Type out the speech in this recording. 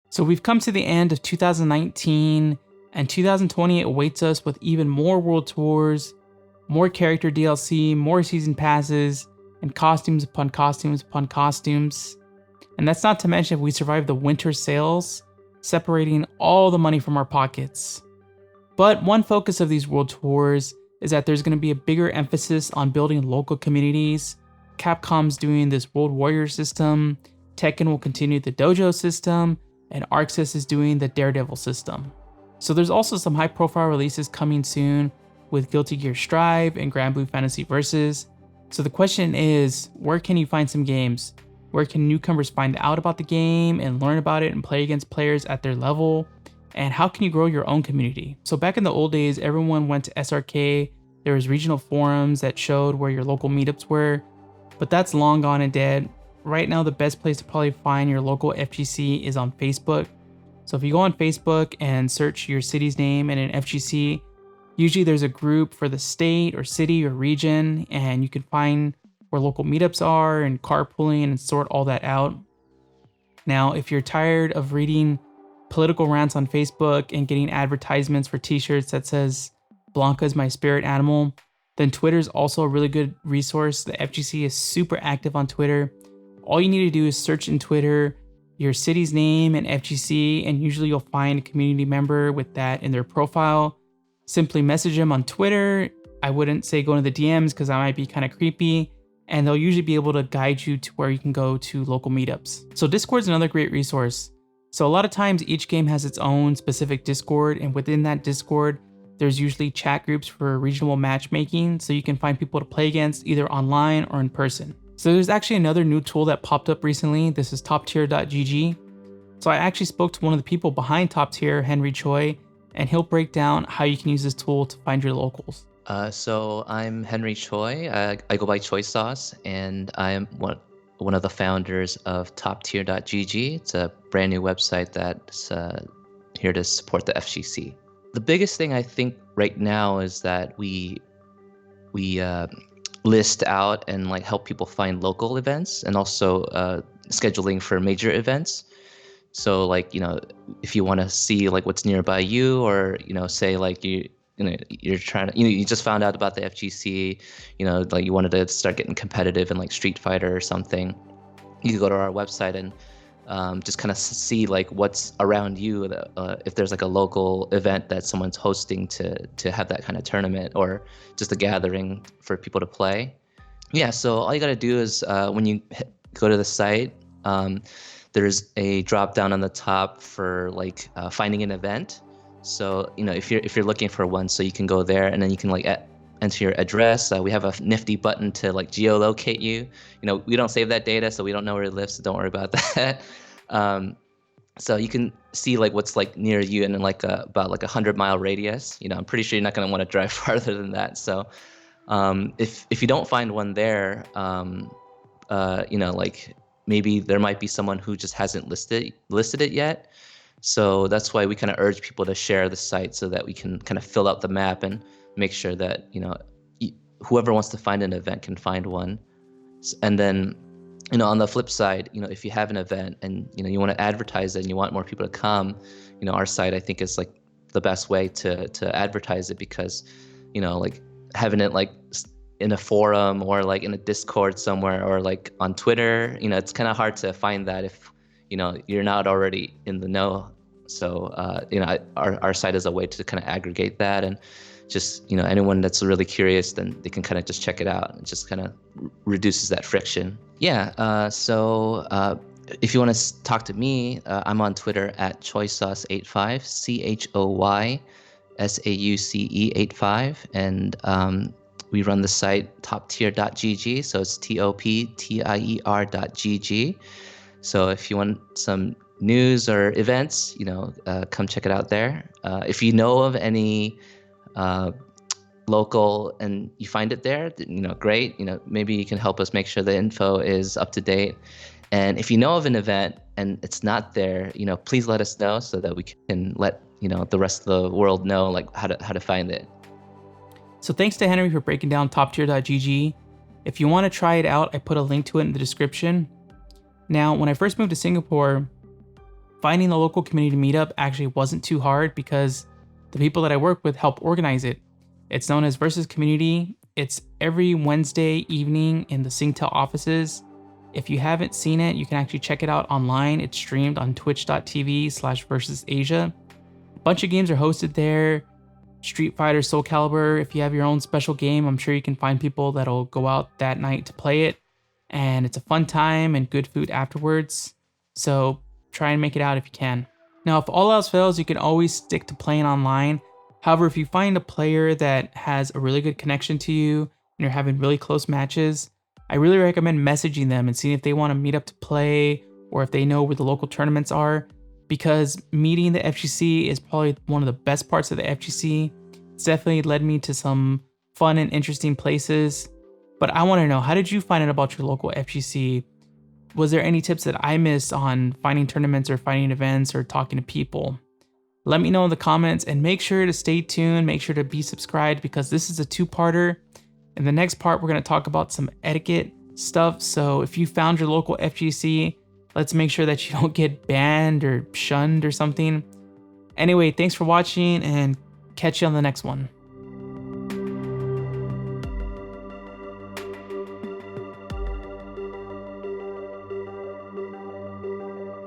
So we've come to the end of 2019, and 2020 awaits us with even more world tours, more character DLC, more season passes, and costumes upon costumes upon costumes. And that's not to mention if we survive the winter sales, separating all the money from our pockets. But one focus of these world tours is that there's going to be a bigger emphasis on building local communities. Capcom's doing this World Warrior system, Tekken will continue the Dojo system, and ArcSys is doing the Daredevil system. So there's also some high profile releases coming soon with Guilty Gear Strive and Grand Blue Fantasy Versus. So the question is, where can you find some games? Where can newcomers find out about the game and learn about it and play against players at their level? And how can you grow your own community? So back in the old days, everyone went to SRK. There was regional forums that showed where your local meetups were, but that's long gone and dead. Right now, the best place to probably find your local FGC is on Facebook. So if you go on Facebook and search your city's name and an FGC, usually there's a group for the state or city or region, and you can find where local meetups are and carpooling and sort all that out. Now, if you're tired of reading political rants on Facebook and getting advertisements for t-shirts that says Blanca is my spirit animal, then Twitter is also a really good resource. The FGC is super active on Twitter. All you need to do is search in Twitter your city's name and FGC, and usually you'll find a community member with that in their profile. Simply message them on Twitter. I wouldn't say go into the DMs because that might be kind of creepy, and they'll usually be able to guide you to where you can go to local meetups. So Discord's another great resource. So a lot of times each game has its own specific Discord, and within that Discord, there's usually chat groups for regional matchmaking, so you can find people to play against either online or in person. So there's actually another new tool that popped up recently. This is toptier.gg. So I actually spoke to one of the people behind Top Tier, Henry Choi, and he'll break down how you can use this tool to find your locals. So I'm Henry Choi. I go by Choi Sauce, and I'm one of the founders of toptier.gg. It's a brand new website that's here to support the FGC. The biggest thing I think right now is that we list out and like help people find local events, and also scheduling for major events. So like, if you want to see like what's nearby you, or say like you're trying to, you just found out about the FGC, like you wanted to start getting competitive in like Street Fighter or something, you can go to our website and just kind of see like what's around you, if there's like a local event that someone's hosting to have that kind of tournament, or just a gathering for people to play. Yeah, so all you got to do is when you go to the site, there's a drop down on the top for like finding an event. So if you're looking for one, so you can go there, and then you can like enter your address. We have a nifty button to like geolocate you. We don't save that data, so we don't know where it lives, so don't worry about that. So you can see like what's like near you and in like about like 100-mile radius. I'm pretty sure you're not going to want to drive farther than that. So if you don't find one there, like maybe there might be someone who just hasn't listed it yet. So that's why we kind of urge people to share the site, so that we can kind of fill out the map and make sure that whoever wants to find an event can find one. And then on the flip side, if you have an event and you want to advertise it and you want more people to come, our site I think is like the best way to advertise it, because like having it like in a forum or like in a Discord somewhere, or like on Twitter, it's kind of hard to find that if you're not already in the know. So our site is a way to kind of aggregate that, and just anyone that's really curious, then they can kind of just check it out. It just kind of reduces that friction. Yeah. So if you want to talk to me, I'm on Twitter at choysauce85, CHOYSAUCE85, and we run the site toptier.gg. So it's TOPTIER.gg. So if you want some news or events, come check it out there. If you know of any local and you find it there, great. Maybe you can help us make sure the info is up to date. And if you know of an event and it's not there, please let us know, so that we can let the rest of the world know like how to find it. So thanks to Henry for breaking down toptier.gg. If you want to try it out, I put a link to it in the description. Now, when I first moved to Singapore, finding the local community meetup actually wasn't too hard because the people that I work with help organize it. It's known as Versus Community. It's every Wednesday evening in the Singtel offices. If you haven't seen it, you can actually check it out online. It's streamed on twitch.tv/versusasia. A bunch of games are hosted there. Street Fighter, Soul Calibur. If you have your own special game, I'm sure you can find people that'll go out that night to play it. And it's a fun time and good food afterwards. So try and make it out if you can. Now, if all else fails, you can always stick to playing online. However, if you find a player that has a really good connection to you and you're having really close matches, I really recommend messaging them and seeing if they want to meet up to play or if they know where the local tournaments are, because meeting the FGC is probably one of the best parts of the FGC. It's definitely led me to some fun and interesting places. But I want to know, how did you find out about your local FGC? Was there any tips that I missed on finding tournaments or finding events or talking to people? Let me know in the comments, and make sure to stay tuned. Make sure to be subscribed because this is a two-parter. In the next part, we're going to talk about some etiquette stuff. So if you found your local FGC, let's make sure that you don't get banned or shunned or something. Anyway, thanks for watching and catch you on the next one.